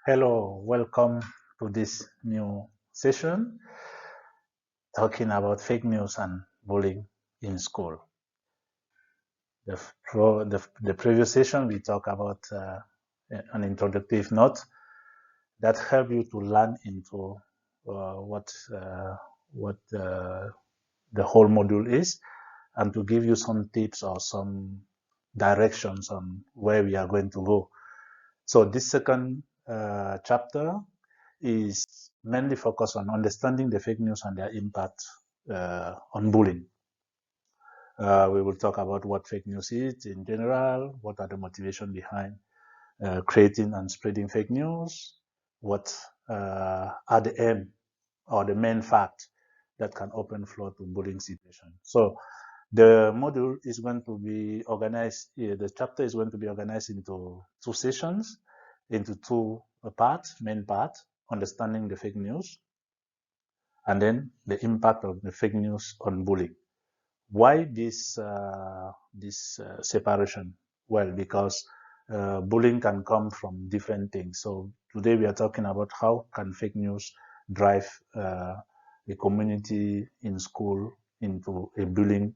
Hello, welcome to this new session talking about fake news and bullying in school. The previous session we talked about an introductory note that help you to learn into what the whole module is, and to give you some tips or some directions on where we are going to go. So this second chapter is mainly focused on understanding the fake news and their impact on bullying. We will talk about what fake news is in general, what are the motivation behind creating and spreading fake news, what are the aim or the main fact that can open floor to bullying situation. So the module is going to be organized, the chapter is going to be organized into two sessions, into two parts, main part, understanding the fake news, and then the impact of the fake news on bullying. Why this separation? Well, because bullying can come from different things. So today we are talking about how can fake news drive a community in school into a bullying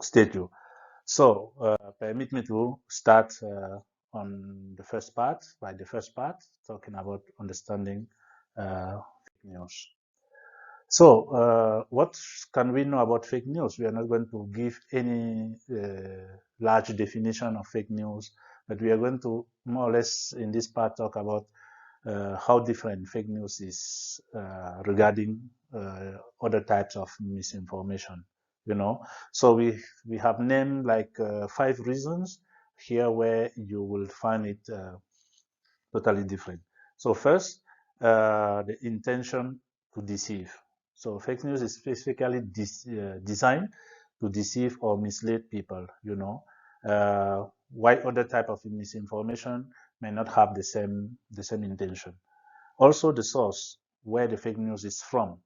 statue. So permit me to start on the first part, talking about understanding fake news. So what can we know about fake news? We are not going to give any large definition of fake news, but we are going to more or less in this part talk about how different fake news is regarding other types of misinformation. So we have named like 5 reasons here where you will find it totally different. So first, the intention to deceive. So fake news is specifically designed to deceive or mislead people. Why other type of misinformation may not have the same intention. Also, the source where the fake news is from.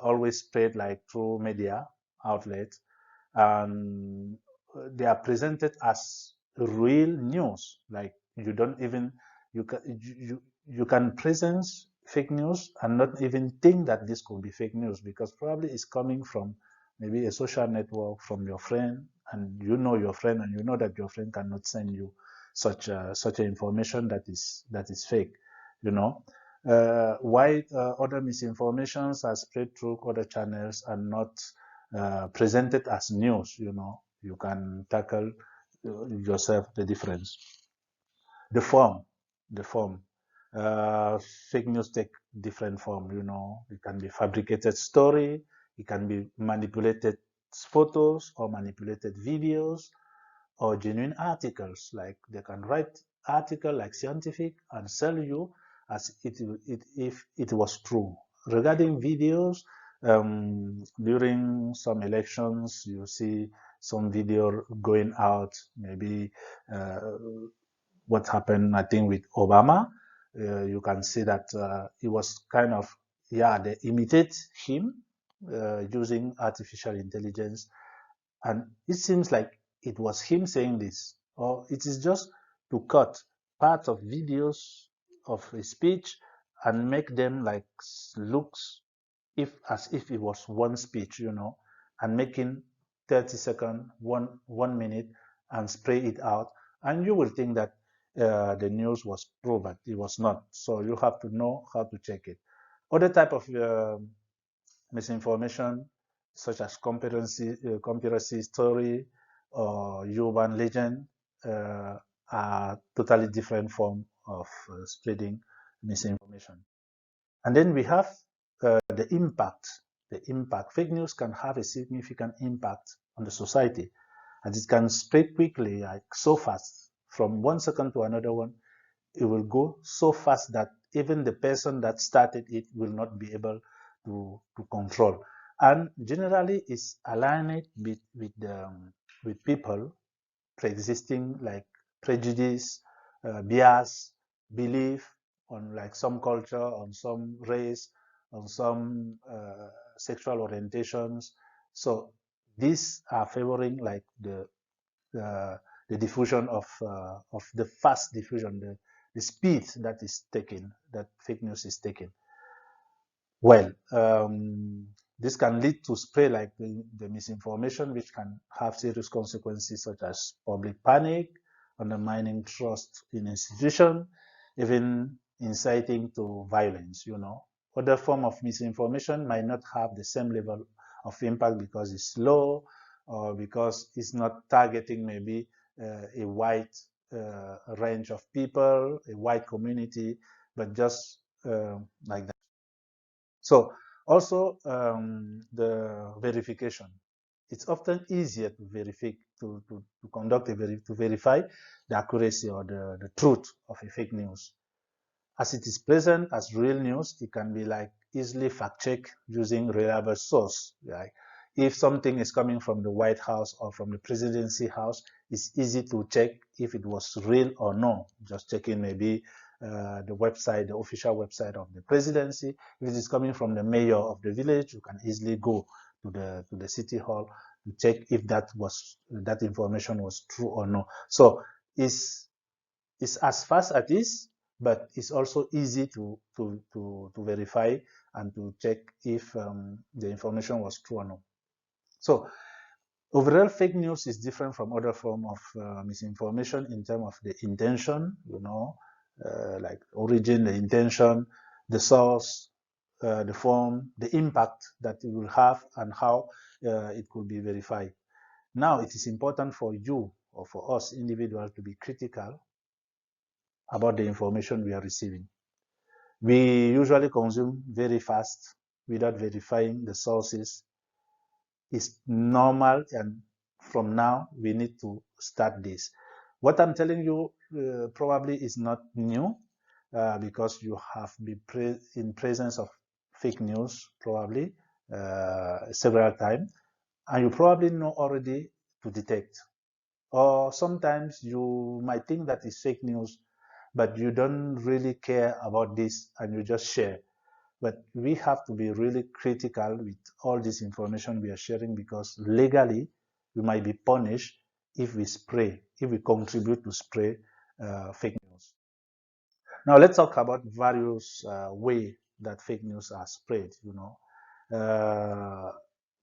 Always spread like through media outlets, and they are presented as real news. Like you don't even you can present fake news and not even think that this could be fake news, because probably it's coming from maybe a social network from your friend, and you know your friend, and you know that your friend cannot send you such information that is fake. Why other misinformations are spread through other channels and not presented as news. You can tackle yourself the difference. The form, the form. Fake news take different form. It can be fabricated story, it can be manipulated photos or manipulated videos, or genuine articles. Like they can write article like scientific and sell you as if it was true. Regarding videos, during some elections, you see some video going out, maybe what happened, I think, with Obama. You can see that it was kind of, they imitate him using artificial intelligence, and it seems like it was him saying this, or it is just to cut parts of videos of a speech and make them like looks as if it was one speech, and making 30 seconds, 1 minute, and spray it out, and you will think that the news was true, but it was not. So you have to know how to check it. Other type of misinformation, such as conspiracy story or urban legend, are totally different form of spreading misinformation. And then we have the impact. The impact. Fake news can have a significant impact on the society, and it can spread quickly, like so fast, from 1 second to another one. It will go so fast that even the person that started it will not be able to control. And generally, it's aligned with people pre-existing like prejudice, bias, belief on like some culture, on some race, on some sexual orientations. So these are favoring like the the diffusion of the fast diffusion, the speed that is taken, that fake news is taken. Well, this can lead to spread like the misinformation, which can have serious consequences such as public panic, undermining trust in institutions, even inciting to violence, Other form of misinformation might not have the same level of impact because it's low or because it's not targeting maybe a wide range of people, a wide community, but just like that. So also the verification. It's often easier to verify, to verify the accuracy or the truth of a fake news. As it is present as real news, it can be like easily fact-checked using reliable source. Like if something is coming from the White House or from the presidency house, it's easy to check if it was real or no. Just checking maybe the website, the official website of the presidency. If it is coming from the mayor of the village, you can easily go to the city hall to check if that information was true or no. So it's as fast as it is, but it's also easy to verify and to check if the information was true or not. So overall, fake news is different from other form of misinformation in terms of the intention, like origin, the intention, the source, the form, the impact that it will have, and how it could be verified. Now, it is important for you or for us individuals to be critical about the information we are receiving. We usually consume very fast without verifying the sources. It's normal, and from now we need to start this. What I'm telling you probably is not new because you have been in presence of fake news probably several times, and you probably know already to detect. Or sometimes you might think that it's fake news, but you don't really care about this and you just share. But we have to be really critical with all this information we are sharing because legally we might be punished if we contribute to spread fake news. Now let's talk about various ways that fake news are spread.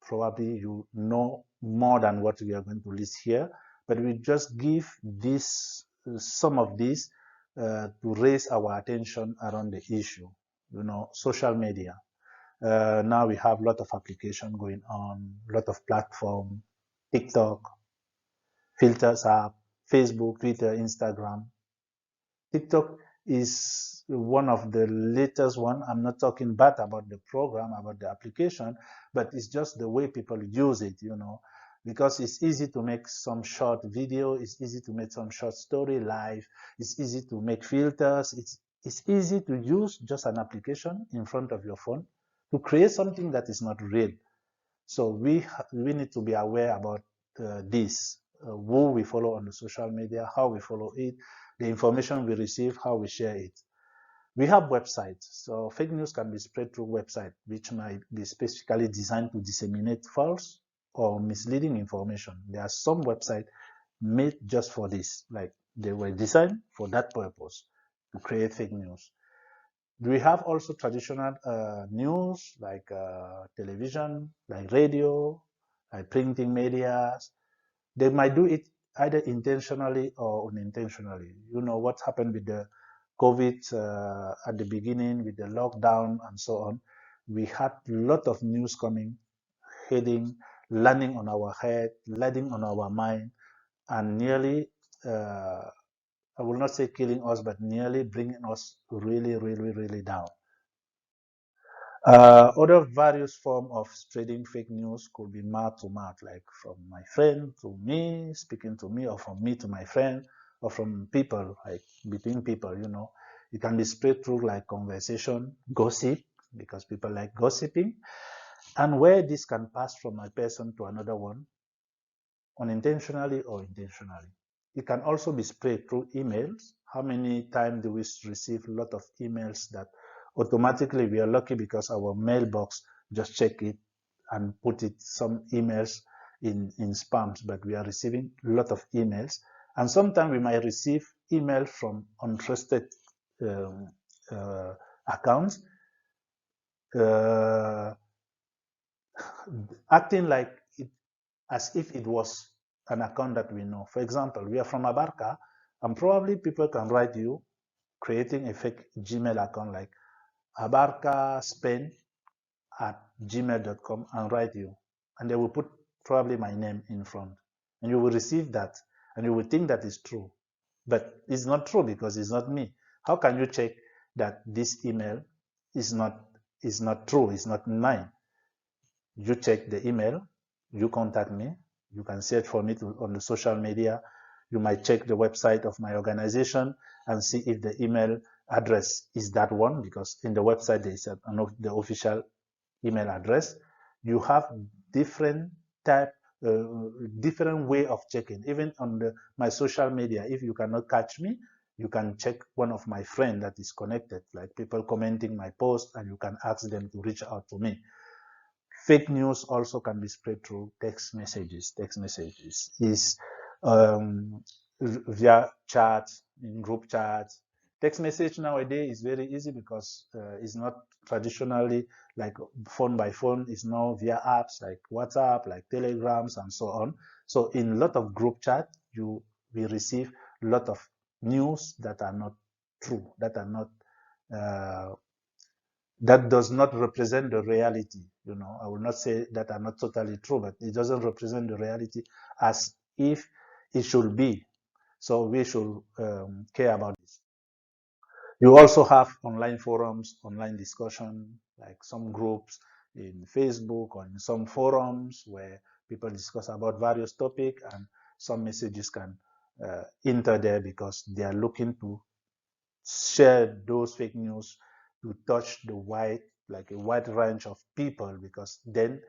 Probably you know more than what we are going to list here, but we just give some of these to raise our attention around the issue. Social media. Now we have a lot of application going on, a lot of platform, TikTok, filters app, Facebook, Twitter, Instagram. TikTok is one of the latest one. I'm not talking bad about the program, about the application, but it's just the way people use it, because it's easy to make some short video, it's easy to make some short story live, it's easy to make filters, it's easy to use just an application in front of your phone to create something that is not real. So we need to be aware about this, who we follow on the social media, how we follow it, the information we receive, how we share it. We have websites, so fake news can be spread through websites, which might be specifically designed to disseminate false or misleading information. There are some websites made just for this, like they were designed for that purpose, to create fake news. We have also traditional news like television, like radio, like printing media. They might do it either intentionally or unintentionally. What happened with the COVID at the beginning, with the lockdown and so on. We had a lot of news coming, landing on our head, landing on our mind, and nearly, I will not say killing us, but nearly bringing us really, really, really down. Other various forms of spreading fake news could be mouth to mouth, like from my friend to me, speaking to me, or from me to my friend, or from people, like between people, It can be spread through like conversation, gossip, because people like gossiping, and where this can pass from a person to another one, unintentionally or intentionally. It can also be spread through emails. How many times do we receive a lot of emails that automatically we are lucky because our mailbox just check it and put it some emails in spams, but we are receiving a lot of emails, And sometimes we might receive email from untrusted accounts, acting like it, as if it was an account that we know. For example, we are from ABARKA, and probably people can write you creating a fake Gmail account like abarkaspain@gmail.com and write you, and they will put probably my name in front, and you will receive that, and you will think that is true, but it's not true because it's not me. How can you check that this email is not true, it's not mine? You check the email, you contact me, you can search for me on the social media, you might check the website of my organization and see if the email address is that one, because in the website there is the official email address. You have different different way of checking. Even on my social media, if you cannot catch me, you can check one of my friends that is connected, like people commenting my post, and you can ask them to reach out to me. Fake news also can be spread through text messages. Text messages is via chats, in group chats. Text message nowadays is very easy because it's not traditionally like phone by phone. It's now via apps like WhatsApp, like Telegrams, and so on. So in a lot of group chat, we receive a lot of news that are not true, that are not that does not represent the reality. You know, I will not say that are not totally true, but it doesn't represent the reality as if it should be. So we should care about this. You also have online forums, online discussion, like some groups in Facebook or in some forums where people discuss about various topics, and some messages can enter there because they are looking to share those fake news to touch the wide range of people, because then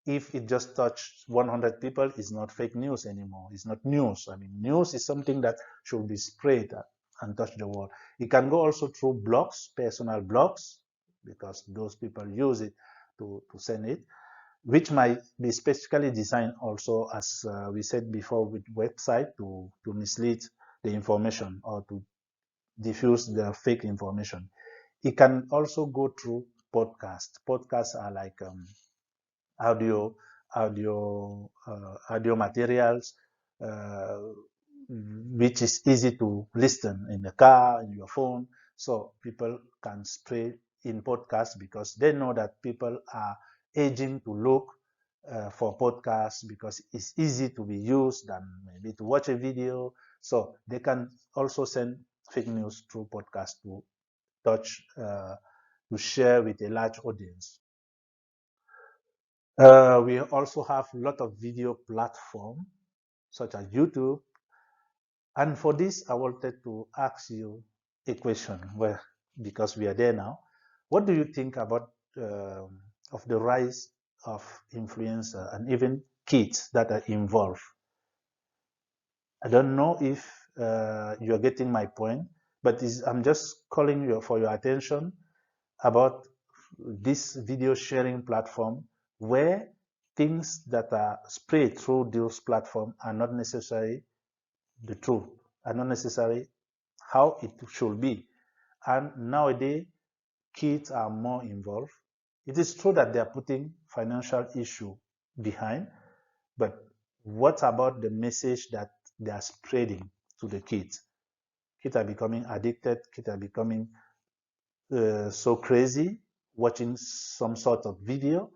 if it just touched 100 people, it's not fake news anymore. It's not news. I mean, news is something that should be spread and touch the world. It can go also through blogs, personal blogs, because those people use it to send it, which might be specifically designed also, as we said before, with website to mislead the information or to diffuse the fake information. It can also go through podcasts. Podcasts are like audio materials, which is easy to listen in the car, in your phone. So people can stray in podcasts because they know that people are aging to look for podcasts because it's easy to be used than maybe to watch a video. So they can also send fake news through podcasts to touch, to share with a large audience. We also have a lot of video platforms such as YouTube. And for this, I wanted to ask you a question, well, because we are there now. What do you think about of the rise of influencers and even kids that are involved? I don't know if you're getting my point, but I'm just calling you for your attention about this video sharing platform, where things that are spread through those platforms are not necessarily the truth, are not necessarily how it should be. And nowadays, kids are more involved. It is true that they are putting financial issue behind, but what about the message that they are spreading to the kids? Kids are becoming addicted. Kids are becoming so crazy watching some sort of video,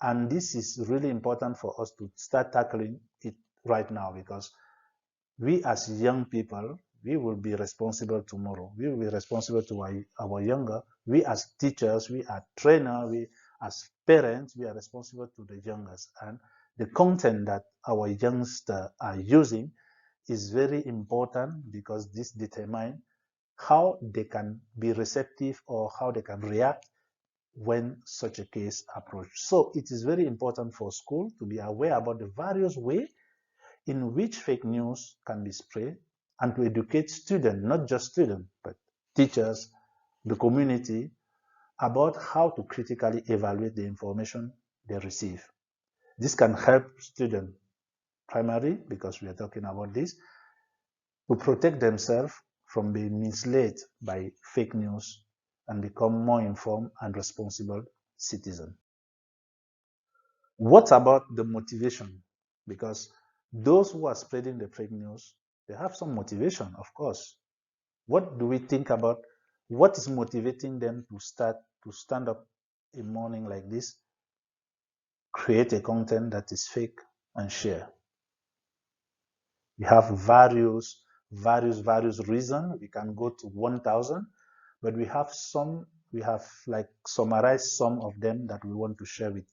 and this is really important for us to start tackling it right now, because we as young people, we will be responsible tomorrow. We will be responsible to our younger. We as teachers, we as trainers, we as parents, we are responsible to the youngest. And the content that our youngsters are using is very important, because this determines how they can be receptive or how they can react when such a case approaches. So it is very important for school to be aware about the various ways in which fake news can be spread, and to educate students, not just students, but teachers, the community, about how to critically evaluate the information they receive. This can help students primarily, because we are talking about this, to protect themselves from being misled by fake news and become more informed and responsible citizens. What about the motivation? Because those who are spreading the fake news, they have some motivation, of course. What do we think about what is motivating them to stand up a morning like this, create a content that is fake and share? We have various reasons. We can go to 1,000, but we have like summarized some of them that we want to share with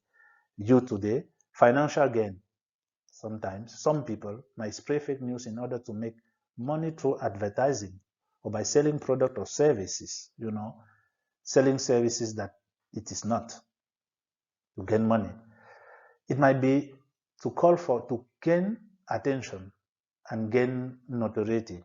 you today. Financial gain. Sometimes some people might spread fake news in order to make money through advertising or by selling product or services, selling services that it is not, to gain money. It might be to gain attention and gain notoriety.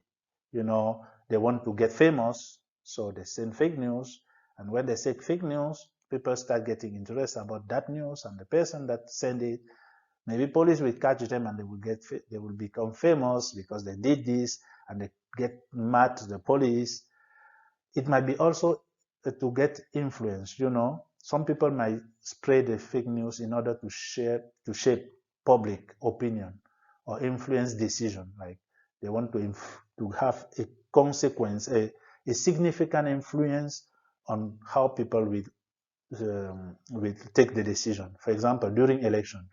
They want to get famous, so they send fake news. And when they say fake news, people start getting interested about that news and the person that sent it. Maybe police will catch them and they will become famous because they did this, and they get mad to the police. It might be also to get influence. Some people might spread the fake news in order to shape public opinion or influence decision. Like they want to have a consequence, a significant influence on how people will take the decision. For example, during election,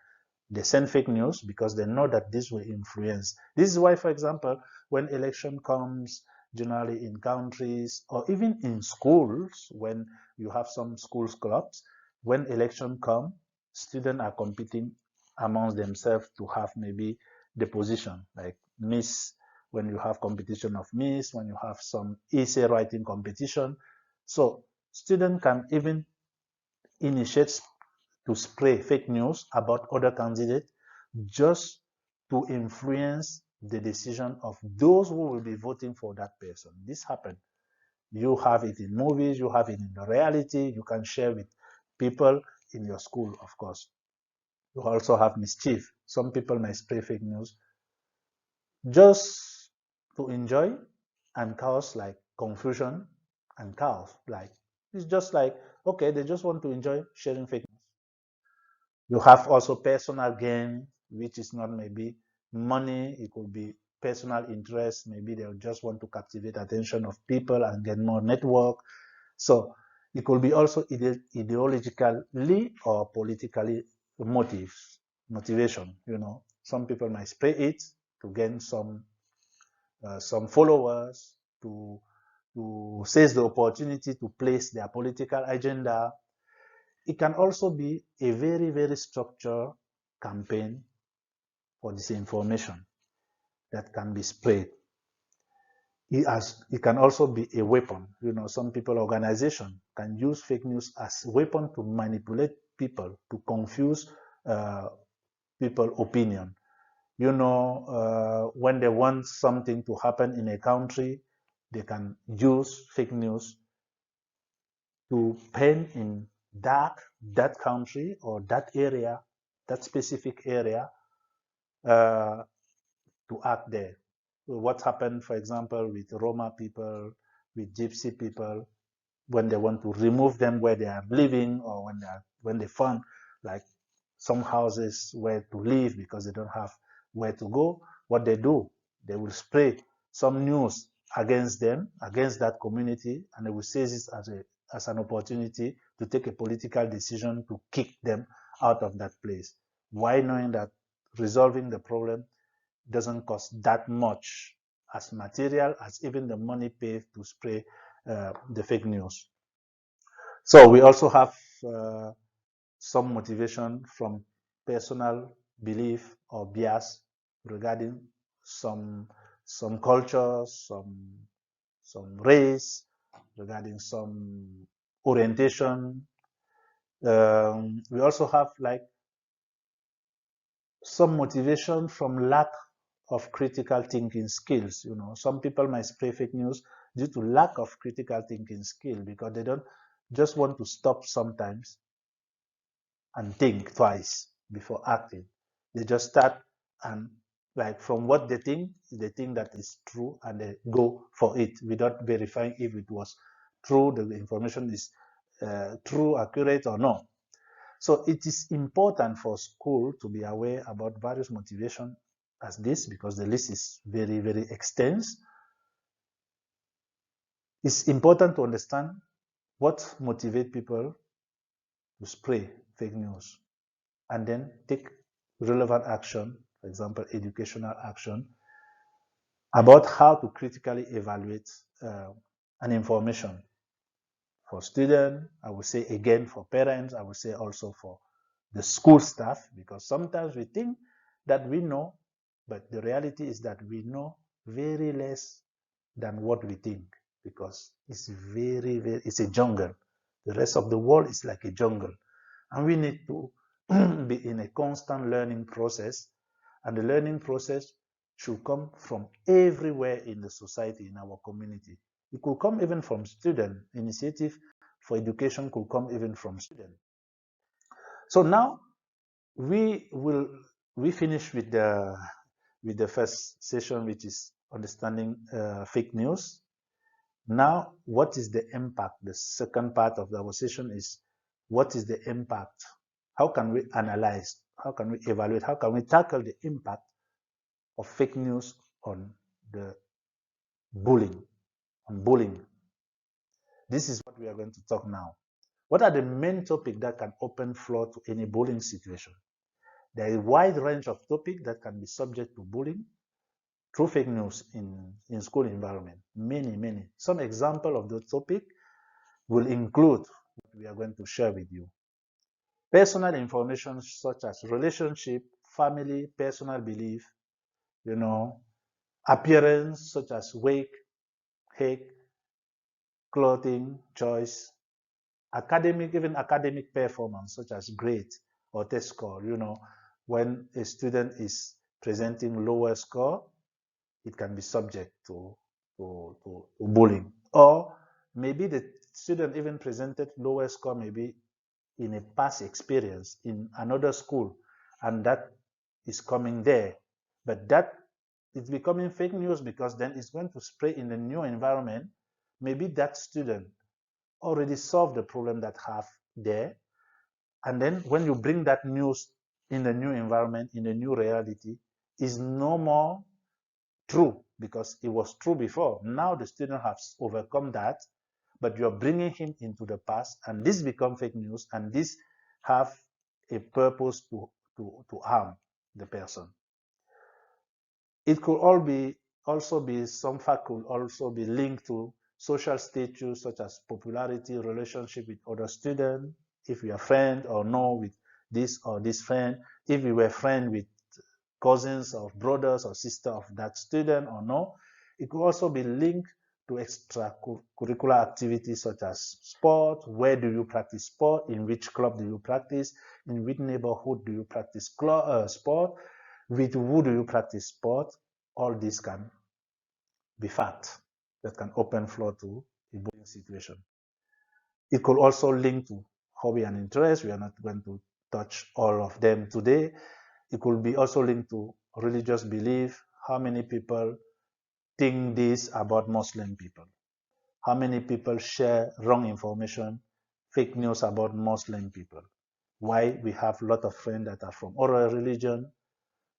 they send fake news because they know that this will influence. This is why, for example, when election comes, generally in countries or even in schools, when you have some schools clubs, when election come, students are competing amongst themselves to have maybe the position, like Miss, when you have competition of Miss, when you have some essay writing competition. So students can even initiate to spread fake news about other candidates just to influence the decision of those who will be voting for that person. This happened. You have it in movies, you have it in the reality, you can share with people in your school, of course. You also have mischief. Some people might spread fake news just to enjoy and cause like confusion and chaos. Like it's just like, okay, they just want to enjoy sharing fake news. You have also personal gain, which is not maybe money. It could be personal interest. Maybe they'll just want to captivate attention of people and get more network. So it could be also ideologically or politically motivation. Some people might spray it to gain some followers, to seize the opportunity to place their political agenda. It can also be a very, very structured campaign for disinformation that can be spread. It can also be a weapon. Some people, organization can use fake news as a weapon to manipulate people, to confuse people's opinion. When they want something to happen in a country, they can use fake news to paint in dark that country or that area, that specific area, to act there. So what happened, for example, with Roma people, with Gypsy people, when they want to remove them where they are living, or when they find like some houses where to live because they don't have where to go, what they do, they will spread some news against them, against that community, and they will seize it as an opportunity to take a political decision to kick them out of that place. Why? Knowing that resolving the problem doesn't cost that much as material as even the money paid to spray the fake news. So we also have some motivation from personal belief or bias regarding some culture, some race, regarding some orientation. We also have like some motivation from lack of critical thinking skills. Some people might spread fake news due to lack of critical thinking skill because they don't just want to stop sometimes and think twice before acting. They just start and Like from what they think that is true, and they go for it without verifying if it was true, the information is true, accurate or not. So it is important for school to be aware about various motivations as this, because the list is very, very extensive. It's important to understand what motivates people to spread fake news, and then take relevant action, for example, educational action, about how to critically evaluate an information. For students, I would say again, for parents, I would say also for the school staff, because sometimes we think that we know, but the reality is that we know very less than what we think, because it's it's a jungle. The rest of the world is like a jungle, and we need to be in a constant learning process, and the learning process should come from everywhere in the society, in our community. It could come even from student initiative for education, could come even from students. So now we finish with the first session, which is understanding fake news. Now, what is the impact? The second part of our session is, what is the impact? How can we analyze? How can we evaluate? How can we tackle the impact of fake news on the bullying? This is what we are going to talk now. What are the main topics that can open floor to any bullying situation? There is a wide range of topics that can be subject to bullying through fake news in school environment. Many. Some example of the topic will include what we are going to share with you. Personal information such as relationship, family, personal belief, appearance such as weight, height, clothing choice, even academic performance such as grade or test score. When a student is presenting lower score, it can be subject to bullying. Or maybe the student even presented lower score, maybe in a past experience in another school, and that is coming there. But that is becoming fake news, because then it's going to spread in the new environment. Maybe that student already solved the problem that have there, and then when you bring that news in the new environment, in the new reality, is no more true, because it was true before. Now the student has overcome that, but you're bringing him into the past, and this become fake news, and this have a purpose to harm the person. It could some fact could also be linked to social status, such as popularity, relationship with other students, if you are friend or no with this or this friend, if you were friend with cousins or brothers or sister of that student or no. It could also be linked to extracurricular activities such as sport. Where do you practice sport? In which club do you practice? In which neighborhood do you practice sport? With who do you practice sport? All this can be fact that can open floor to a bullying situation. It could also link to hobby and interest. We are not going to touch all of them today. It could be also linked to religious belief. How many people think this about Muslim people? How many people share wrong information, fake news about Muslim people? Why we have a lot of friends that are from other religion.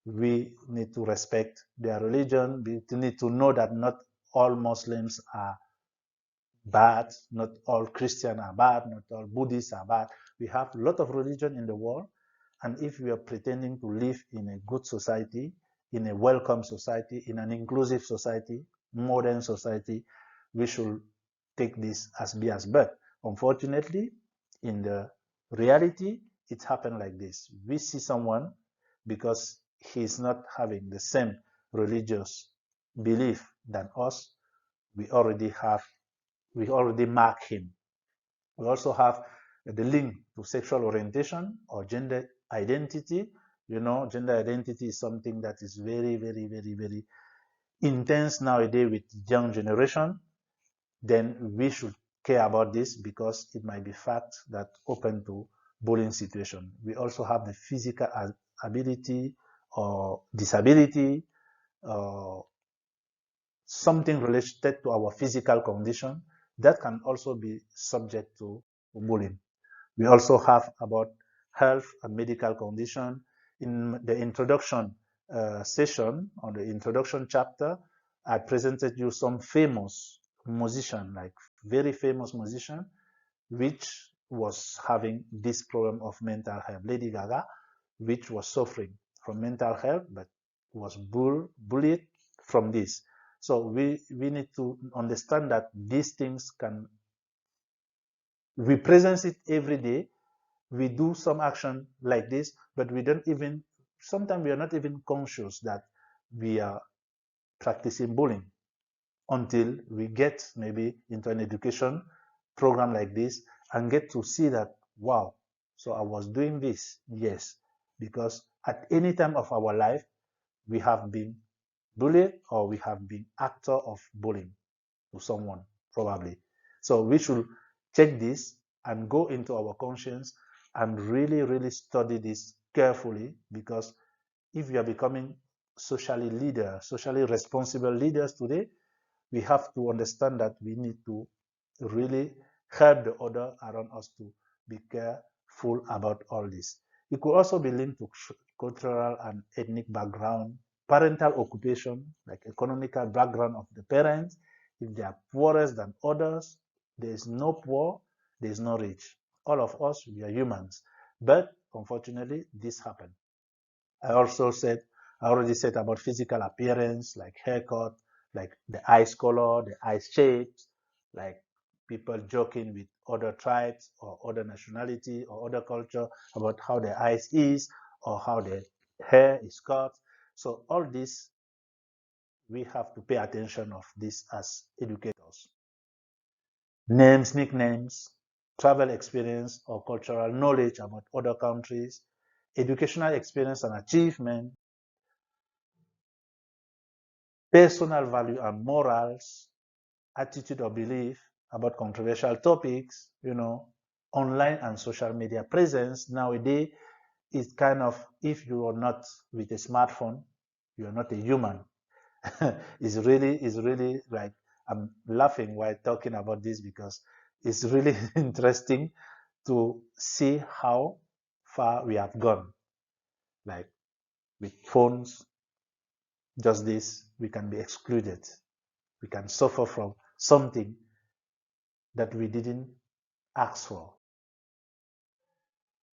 We need to respect their religion. We need to know that not all Muslims are bad, not all Christians are bad, not all Buddhists are bad. We have a lot of religion in the world, and if we are pretending to live in a good society, in a welcome society, in an inclusive society, modern society, we should take this as bias. But unfortunately, in the reality, it happened like this. We see someone, because he's not having the same religious belief than us, we already mark him. We also have the link to sexual orientation or gender identity. Gender identity is something that is very, very, very, very intense nowadays with young generation. Then we should care about this, because it might be fact that open to bullying situation. We also have the physical ability or disability, or something related to our physical condition, that can also be subject to bullying. We also have about health and medical condition. In the introduction session, on the introduction chapter, I presented you some famous musician, like very famous musician, which was having this problem of mental health. Lady Gaga, which was suffering from mental health, but was bullied from this. So we need to understand that these things can, we present it every day. We do some action like this, but we don't even, sometimes we are not even conscious that we are practicing bullying until we get maybe into an education program like this and get to see that, wow, so I was doing this. Yes, because at any time of our life, we have been bullied or we have been actor of bullying to someone, probably. So we should check this and go into our conscience and really, really study this carefully, because if we are becoming socially responsible leaders today, we have to understand that we need to really help the other around us to be careful about all this. It could also be linked to cultural and ethnic background, parental occupation, like economical background of the parents. If they are poorer than others, there is no poor, there is no rich. All of us, we are humans. But unfortunately, this happened. I already said about physical appearance, like haircut, like the eyes color, the eyes shapes, like people joking with other tribes or other nationality or other culture about how their eyes is or how their hair is cut. So all this, we have to pay attention of this as educators. Names, nicknames, travel experience or cultural knowledge about other countries, educational experience and achievement, personal value and morals, attitude or belief about controversial topics, online and social media presence. Nowadays, it's kind of, if you are not with a smartphone, you are not a human. It's really like, I'm laughing while talking about this because it's really interesting to see how far we have gone. Like with phones, just this, we can be excluded. We can suffer from something that we didn't ask for.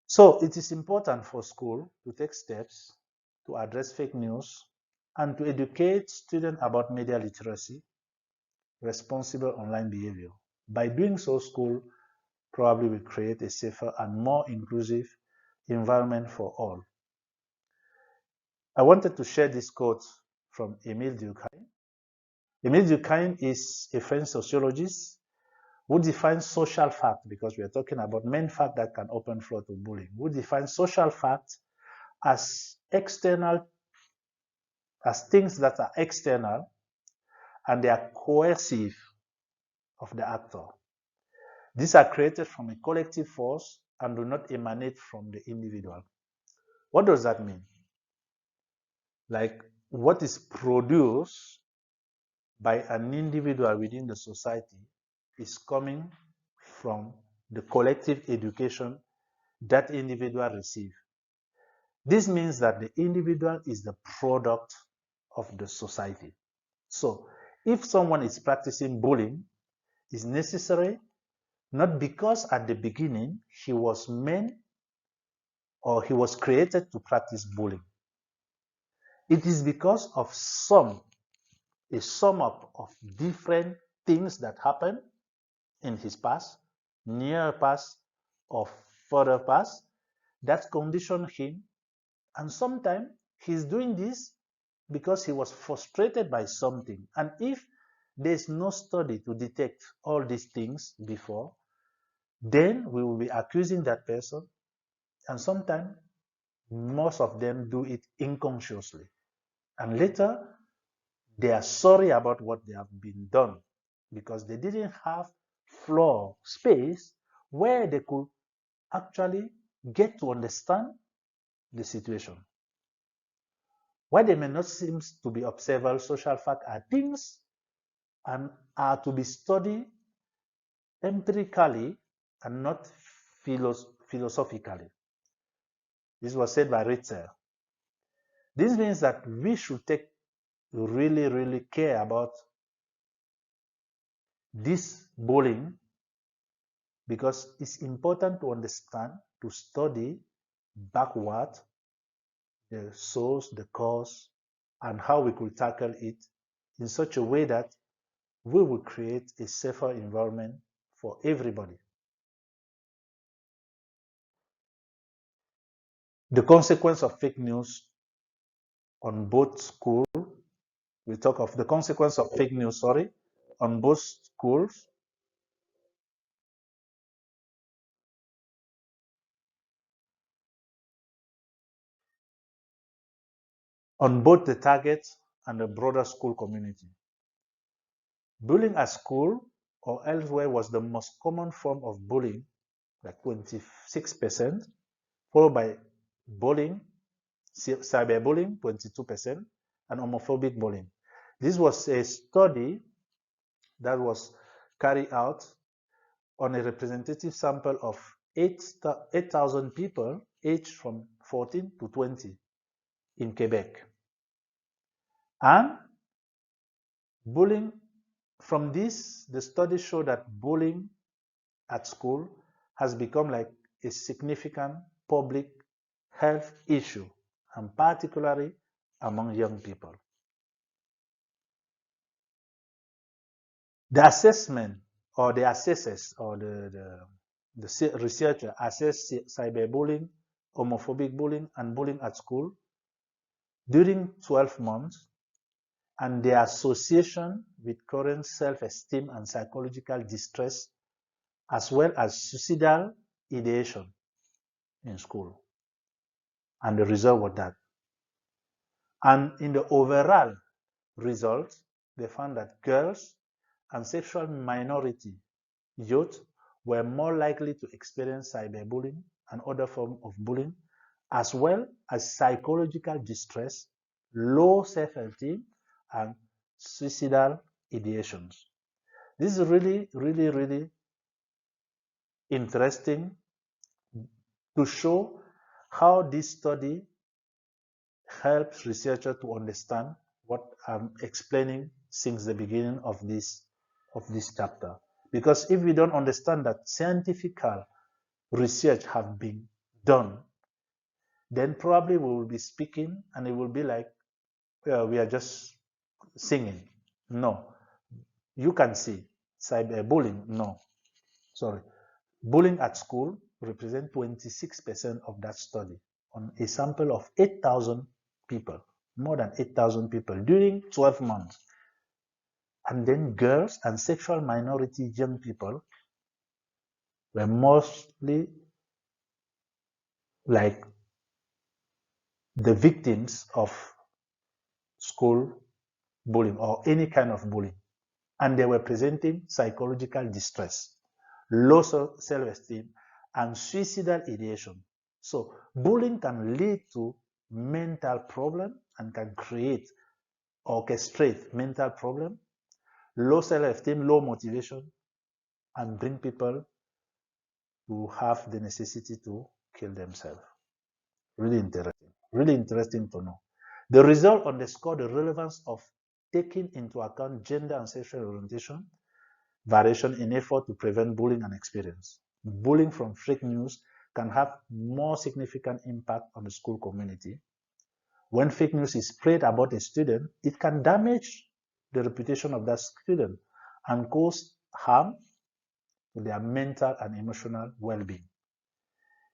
So it is important for school to take steps to address fake news and to educate students about media literacy, responsible online behavior. By doing so, school probably will create a safer and more inclusive environment for all. I wanted to share this quote from Émile Durkheim. Émile Durkheim is a French sociologist who defines social fact, because we are talking about main fact that can open floor to bullying, who defines social facts as external, as things that are external and they are coercive of the actor. These are created from a collective force and do not emanate from the individual. What does that mean? Like, what is produced by an individual within the society is coming from the collective education that individual receives. This means that the individual is the product of the society. So if someone is practicing bullying, it's necessary not because at the beginning he was meant or he was created to practice bullying. It is because of a sum up of different things that happened in his past, near past, or further past, that conditioned him. And sometimes he's doing this because he was frustrated by something. And if there's no study to detect all these things before, then we will be accusing that person. And sometimes most of them do it unconsciously. And later, they are sorry about what they have been done because they didn't have floor space where they could actually get to understand the situation. While they may not seem to be observable, social facts are things and are to be studied empirically and not philosophically. This was said by Ritzer. This means that we should take really care about this bullying, because it's important to understand, to study backward the source, the cause, and how we could tackle it in such a way that we will create a safer environment for everybody. The consequence of fake news on both schools, we talk of the consequence of fake news, on both schools. On both the target and the broader school community. Bullying at school or elsewhere was the most common form of bullying, like 26%, followed by bullying, cyberbullying, 22%, and homophobic bullying. This was a study that was carried out on a representative sample of 8,000 people aged from 14 to 20 in Quebec. And bullying, from this, the study showed that bullying at school has become like a significant public health issue, and particularly among young people. The assessment, or the assessors, or the researcher assessed cyberbullying, homophobic bullying, and bullying at school during 12 months, and their association with current self-esteem and psychological distress, as well as suicidal ideation in school. And the result was that. And in the overall results, they found that girls and sexual minority youth were more likely to experience cyberbullying and other forms of bullying, as well as psychological distress, low self-esteem, and suicidal ideations. This is really interesting to show how this study helps researchers to understand what I'm explaining since the beginning of this chapter. Because if we don't understand that scientific research have been done, then probably we will be speaking and it will be like, well, we are just singing. No, you can see cyberbullying. No, sorry, bullying at school represents 26% of that study on a sample of 8,000 people, more than 8,000 people during 12 months. And then girls and sexual minority young people were mostly like the victims of school bullying or any kind of bullying. And they were presenting psychological distress, low self-esteem, and suicidal ideation. So bullying can lead to mental problem and can orchestrate mental problem, low self-esteem, low motivation, and bring people to have the necessity to kill themselves. Really interesting to know. The result underscored the relevance of taking into account gender and sexual orientation variation in effort to prevent bullying and experience. Bullying from fake news can have more significant impact on the school community. When fake news is spread about a student, it can damage the reputation of that student and cause harm to their mental and emotional well-being.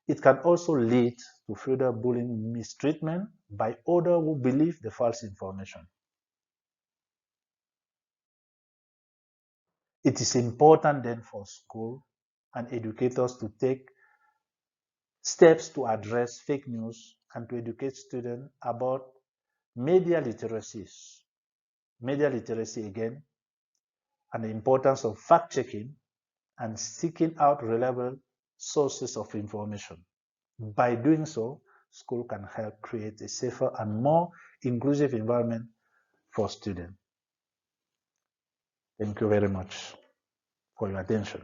It can also lead to further bullying mistreatment by others who believe the false information. It is important then for school and educators to take steps to address fake news and to educate students about media literacy again, and the importance of fact-checking and seeking out reliable sources of information. By doing so, school can help create a safer and more inclusive environment for students. Thank you very much for your attention.